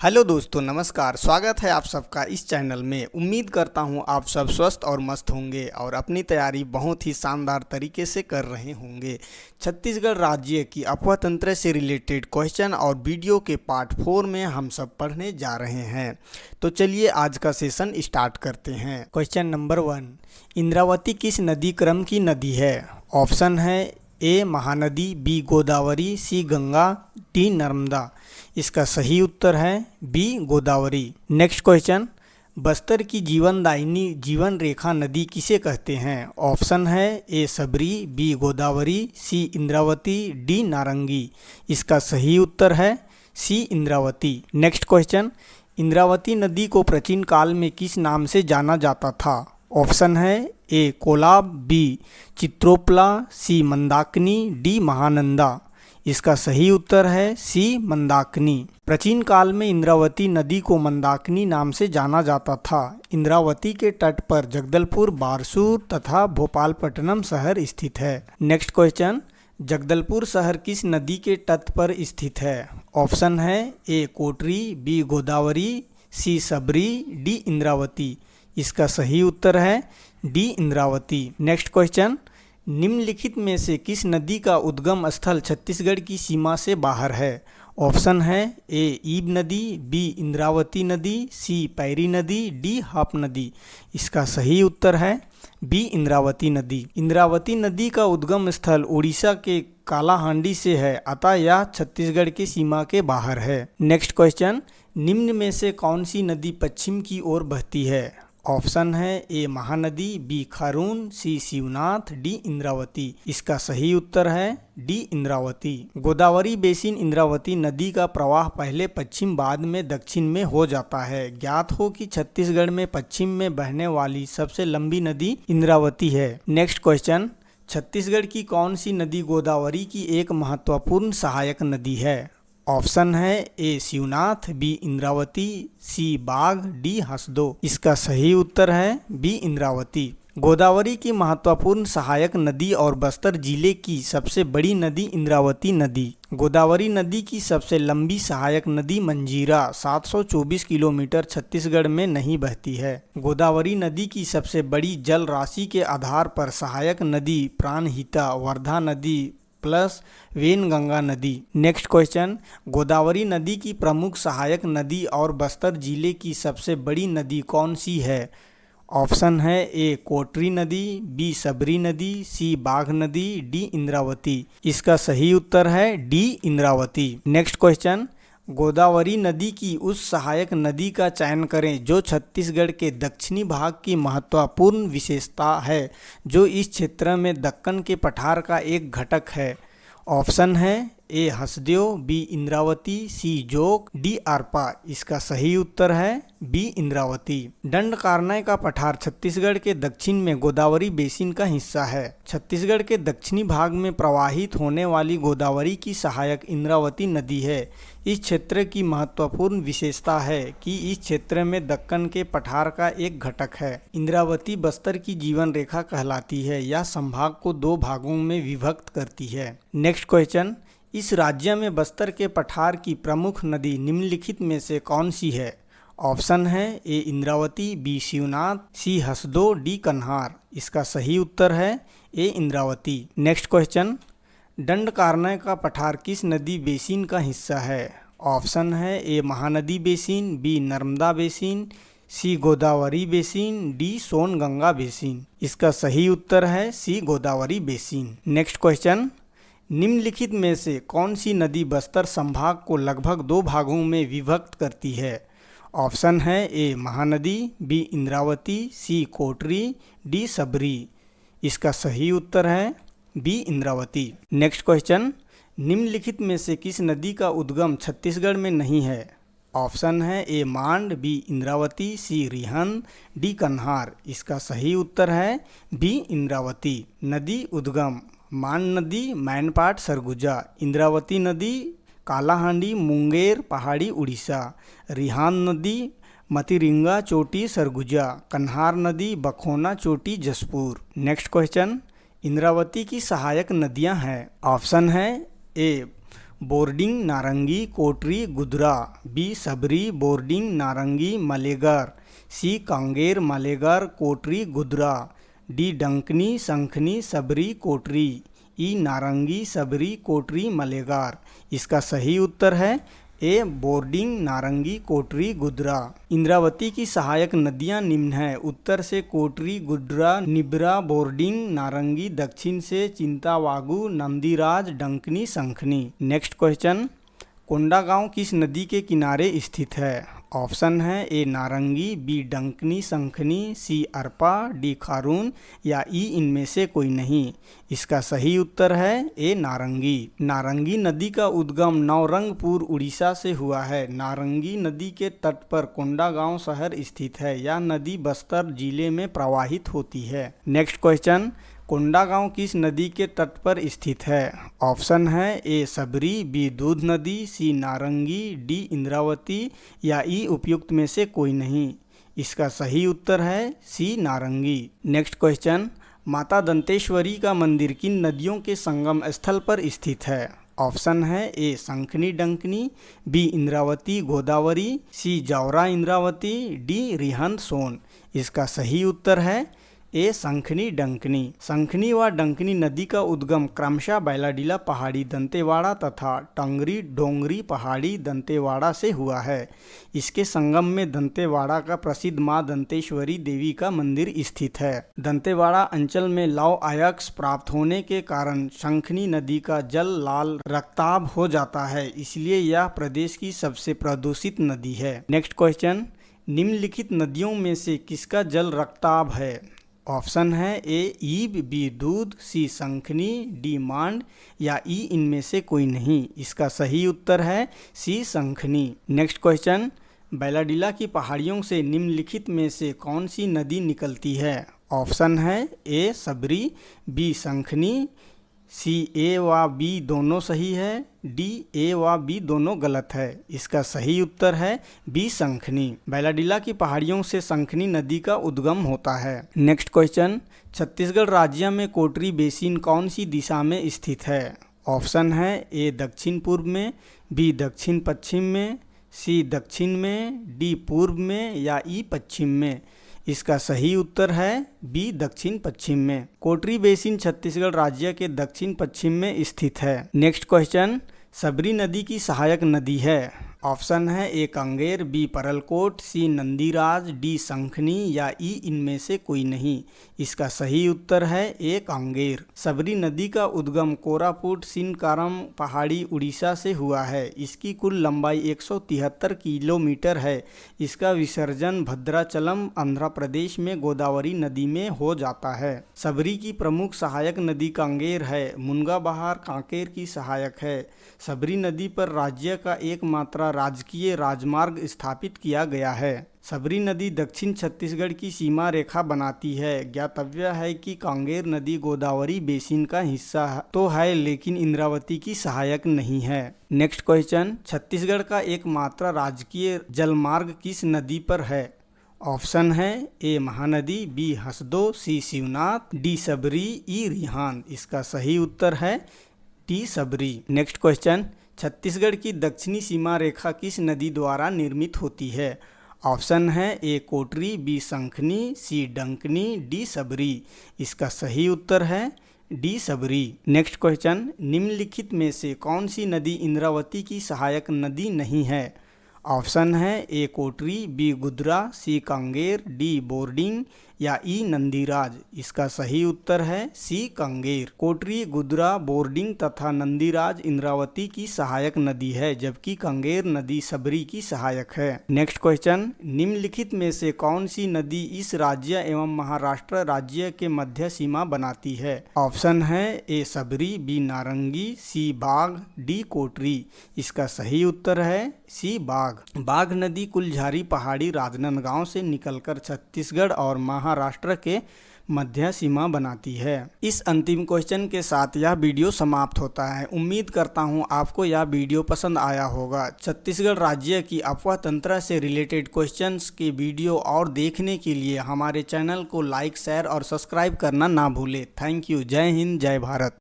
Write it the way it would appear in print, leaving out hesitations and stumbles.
Hello दोस्तों, नमस्कार। स्वागत है आप सबका इस चैनल में। उम्मीद करता हूं आप सब स्वस्थ और मस्त होंगे और अपनी तैयारी बहुत ही शानदार तरीके से कर रहे होंगे। छत्तीसगढ़ राज्य की अफवाह तंत्र से रिलेटेड क्वेश्चन और वीडियो के पार्ट 4 में हम सब पढ़ने जा रहे हैं। तो चलिए आज का सेशन स्टार्ट करते हैं। क्वेश्चन नंबर 1, इंद्रावती किस नदी क्रम की नदी है? ऑप्शन है A Mahanadi, B Godavari, C Ganga, D Narmada. इसका सही उत्तर है B Godavari. Next question, Bastar की जीवनदायिनी जीवन रेखा नदी किसे कहते हैं? ऑप्शन है ए सबरी, बी गोदावरी, सी इंद्रावती, डी नारंगी। इसका सही उत्तर है सी इंद्रावती। नेक्स्ट क्वेश्चन, इंद्रावती नदी को प्राचीन काल में किस नाम से जाना जाता था? ऑप्शन है ए कोलाब, बी चित्रोपला, सी मंदाकिनी, डी महानंदा। इसका सही उत्तर है सी मंदाकिनी। प्राचीन काल में इंद्रावती नदी को मंदाकिनी नाम से जाना जाता था। इंद्रावती के तट पर जगदलपुर, बारसूर तथा भोपालपट्टनम शहर स्थित है। नेक्स्ट क्वेश्चन, जगदलपुर शहर किस नदी के तट पर स्थित है? ऑप्शन है ए कोटरी, बी गोदावरी, सी सबरी, डी इंद्रावती। इसका सही उत्तर है डी इंद्रावती। नेक्स्ट क्वेश्चन, निम्नलिखित में से किस नदी का उद्गम स्थल छत्तीसगढ़ की सीमा से बाहर है? ऑप्शन है ए ईब नदी, बी इंद्रावती नदी, सी पैरी नदी, डी हाप नदी। इसका सही उत्तर है बी इंद्रावती नदी। इंद्रावती नदी का उद्गम स्थल उड़ीसा के कालाहांडी से है, अतः यह छत्तीसगढ़ की सीमा के बाहर है। नेक्स्ट क्वेश्चन, निम्न में से कौन सी नदी पश्चिम की ओर बहती है? ऑप्शन है A Mahanadi, B Kharun, C Shivnath, D Indravati. इसका सही उत्तर है डी इंद्रावती। गोदावरी बेसिन इंद्रावती नदी का प्रवाह पहले पश्चिम बाद में दक्षिण में हो जाता है। ज्ञात हो कि छत्तीसगढ़ में पश्चिम में बहने वाली सबसे लंबी नदी इंद्रावती है। नेक्स्ट क्वेश्चन, छत्तीसगढ़ की कौन सी नदी गोदावरी की एक महत्वपूर्ण सहायक नदी है? ऑप्शन है ए शिवनाथ, बी इंद्रावती, सी बाघ, डी हसदो। इसका सही उत्तर है बी इंद्रावती। गोदावरी की महत्वपूर्ण सहायक नदी और बस्तर जिले की सबसे बड़ी नदी इंद्रावती नदी। गोदावरी नदी की सबसे लंबी सहायक नदी मंजीरा 724 किलोमीटर छत्तीसगढ़ में नहीं बहती है। गोदावरी नदी की सबसे बड़ी जल राशि के आधार पर सहायक नदी प्राणहिता, वर्धा नदी प्लस वेनगंगा नदी। नेक्स्ट क्वेश्चन, गोदावरी नदी की प्रमुख सहायक नदी और बस्तर जिले की सबसे बड़ी नदी कौन सी है? ऑप्शन है ए कोटरी नदी, बी सबरी नदी, सी बाघ नदी, डी इंद्रावती। इसका सही उत्तर है D Indravati. Next question, Godavari नदी की उस सहायक नदी का चयन करें जो छत्तीसगढ़ के दक्षिणी भाग की महत्वपूर्ण विशेषता है, जो इस क्षेत्र में दक्कन के पठार का एक घटक है। ऑप्शन है ए हसदेव, बी इंद्रावती, सी जोक, डी आरपा। इसका सही उत्तर है बी इंद्रावती। दंडकारण्य का पठार छत्तीसगढ़ के दक्षिण में गोदावरी बेसिन का हिस्सा है। छत्तीसगढ़ के दक्षिणी भाग में प्रवाहित होने वाली गोदावरी की सहायक इंद्रावती नदी है। इस क्षेत्र की महत्वपूर्ण विशेषता है कि इस क्षेत्र में दक्कन के पठार का एक घटक है। इंद्रावती बस्तर की जीवन रेखा कहलाती है। यह संभाग को 2 भागों में विभक्त करती है। नेक्स्ट क्वेश्चन, इस राज्य में बस्तर के पठार की प्रमुख नदी निम्नलिखित में से कौन सी है? ऑप्शन है ए इंद्रावती, बी शिवनाथ, सी हसदो, डी कन्हार। इसका सही उत्तर है ए इंद्रावती। नेक्स्ट क्वेश्चन, दंडकारण्य का पठार किस नदी बेसिन का हिस्सा है? ऑप्शन है A Mahanadi basin, B Narmada basin, C Godavari basin, D Songanga basin. इसका सही उत्तर है C Godavari basin. Next question, निम्नलिखित में से कौन सी नदी बस्तर संभाग को लगभग 2 भागों में विभक्त करती है? ऑप्शन है A Mahanadi, B Indravati, C Kotri, D सबरी। इसका सही उत्तर है बी इंद्रावती। नेक्स्ट क्वेश्चन, निम्नलिखित में से किस नदी का उद्गम छत्तीसगढ़ में नहीं है? ऑप्शन है ए मांड, बी इंद्रावती, सी रिहंद, डी कन्हार। इसका सही उत्तर है बी इंद्रावती। नदी उद्गम मांड नदी मैनपाट सरगुजा, इंद्रावती नदी कालाहांडी मुंगेर पहाड़ी उड़ीसा, रिहांद नदी मतिरिंगा चोटी सरगुजा, कन्हार नदी बखोना चोटी जसपुर। नेक्स्ट क्वेश्चन, इंद्रावती की सहायक नदियां हैं। ऑप्शन है ए बोर्डिंग नारंगी कोटरी गुदरा, बी सबरी बोर्डिंग नारंगी मलेगर, सी कांगेर मलेगर कोटरी गुदरा, डी डंकनी संखनी सबरी कोटरी, ई नारंगी सबरी कोटरी मलेगार। इसका सही उत्तर है ए बोर्डिंग नारंगी कोटरी गुदरा। इंद्रावती की सहायक नदियां निम्न हैं। उत्तर से कोटरी गुड्रा निब्रा बोर्डिंग नारंगी, दक्षिण से चिंतावागु नंदीराज डंकनी संखनी। नेक्स्ट क्वेश्चन, कोंडागांव किस नदी के किनारे स्थित है? ऑप्शन है ए नारंगी, बी डंकनी संखनी, सी अरपा, डी खारून या ई इनमें से कोई नहीं। इसका सही उत्तर है ए नारंगी। नारंगी नदी का उद्गम नवरंगपुर उड़ीसा से हुआ है। नारंगी नदी के तट पर कोंडागांव शहर स्थित है। यह नदी बस्तर जिले में प्रवाहित होती है। नेक्स्ट क्वेश्चन, कोंडागांव किस नदी के तट पर स्थित है? ऑप्शन है ए सबरी, बी दूध नदी, सी नारंगी, डी इंद्रावती या ई उपयुक्त में से कोई नहीं। इसका सही उत्तर है सी नारंगी। नेक्स्ट क्वेश्चन, माता दंतेश्वरी का मंदिर किन नदियों के संगम स्थल पर स्थित है? ऑप्शन है ए संखनी डंकनी, बी इंद्रावती गोदावरी, सी जौरा इंद्रावती, डी रिहंद सोन। इसका सही उत्तर है ए संखनी डंकनी। संखनी व डंकनी नदी का उद्गम क्रमशः बैलाडीला पहाड़ी दंतेवाड़ा तथा टंगरी डोंगरी पहाड़ी दंतेवाड़ा से हुआ है। इसके संगम में दंतेवाड़ा का प्रसिद्ध मां दंतेश्वरी देवी का मंदिर स्थित है। दंतेवाड़ा अंचल में लौह अयस्क प्राप्त होने के कारण संखनी नदी का जल लाल रक्ताभ हो जाता है, इसलिए यह प्रदेश की सबसे प्रदूषित नदी है। नेक्स्ट क्वेश्चन, निम्नलिखित नदियों में से किसका जल रक्ताभ है? ऑप्शन है ए ईब, बी दूध, सी संखनी, डी मांड या ई इनमें से कोई नहीं। इसका सही उत्तर है सी संखनी। नेक्स्ट क्वेश्चन, बैलाडीला की पहाड़ियों से निम्नलिखित में से कौन सी नदी निकलती है? ऑप्शन है ए सबरी, बी संखनी, सी ए व बी दोनों सही है, डी ए व बी दोनों गलत है। इसका सही उत्तर है बी संखनी। बैलाडीला की पहाड़ियों से संखनी नदी का उद्गम होता है। नेक्स्ट क्वेश्चन, छत्तीसगढ़ राज्य में कोटरी बेसिन कौन सी दिशा में स्थित है? ऑप्शन है ए दक्षिण पूर्व में, बी दक्षिण पश्चिम में, सी दक्षिण में, डी पूर्व में या ई पश्चिम में। इसका सही उत्तर है बी दक्षिण पश्चिम में। कोटरी बेसिन छत्तीसगढ़ राज्य के दक्षिण पश्चिम में स्थित है। नेक्स्ट क्वेश्चन, सबरी नदी की सहायक नदी है। ऑप्शन है ए कांगेर, बी परलकोट, सी नंदीराज, डी संखनी या ई इनमें से कोई नहीं। इसका सही उत्तर है ए कांगेर। सबरी नदी का उद्गम कोरापुट सिनकारम पहाड़ी उड़ीसा से हुआ है। इसकी कुल लंबाई 173 किलोमीटर है। इसका विसर्जन भद्राचलम आंध्र प्रदेश में गोदावरी नदी में हो जाता है। सबरी की प्रमुख सहायक नदी कांगेर है। मुनगा बहार कांकेर की सहायक है। सबरी नदी पर राज्य का एकमात्र राजकीय राजमार्ग स्थापित किया गया है। सबरी नदी दक्षिण छत्तीसगढ़ की सीमा रेखा बनाती है। ज्ञातव्य है कि कांगेर नदी गोदावरी बेसिन का हिस्सा तो है, लेकिन इंद्रावती की सहायक नहीं है। नेक्स्ट क्वेश्चन, छत्तीसगढ़ का एकमात्र राजकीय जलमार्ग किस नदी पर है? ऑप्शन है A Mahanadi, B Hasdeo, C Shivnath, D सबरी, ई रिहांद। इसका सही उत्तर है डी सबरी। नेक्स्ट क्वेश्चन, छत्तीसगढ़ की दक्षिणी सीमा रेखा किस नदी द्वारा निर्मित होती है? ऑप्शन है ए कोटरी, बी संखनी, सी डंकनी, डी सबरी। इसका सही उत्तर है डी सबरी। नेक्स्ट क्वेश्चन, निम्नलिखित में से कौन सी नदी इंद्रावती की सहायक नदी नहीं है? ऑप्शन है ए कोटरी, बी गुदरा, सी कांगेर, डी बोर्डिंग या ई नंदीराज। इसका सही उत्तर है सी कांगेर। कोटरी, गुदरा, बोर्डिंग तथा नंदीराज इंद्रावती की सहायक नदी है, जबकि कांगेर नदी सबरी की सहायक है। नेक्स्ट क्वेश्चन, निम्नलिखित में से कौन सी नदी इस राज्य एवं महाराष्ट्र राज्य के मध्य सीमा बनाती है? ऑप्शन है ए सबरी, बी नारंगी, सी बाघ, डी कोटरी। इसका सही उत्तर है सी बाघ। बाघ नदी कुलझारी पहाड़ी राजनांदगांव से निकलकर छत्तीसगढ़ और महाराष्ट्र के मध्य सीमा बनाती है। इस अंतिम क्वेश्चन के साथ यह वीडियो समाप्त होता है। उम्मीद करता हूँ आपको यह वीडियो पसंद आया होगा। छत्तीसगढ़ राज्य की अफवाह तंत्र से रिलेटेड क्वेश्चंस के वीडियो और देखने के लिए हमारे चैनल को लाइक, शेयर और सब्सक्राइब करना ना भूलें। Thank you. जय हिंद, जय भारत।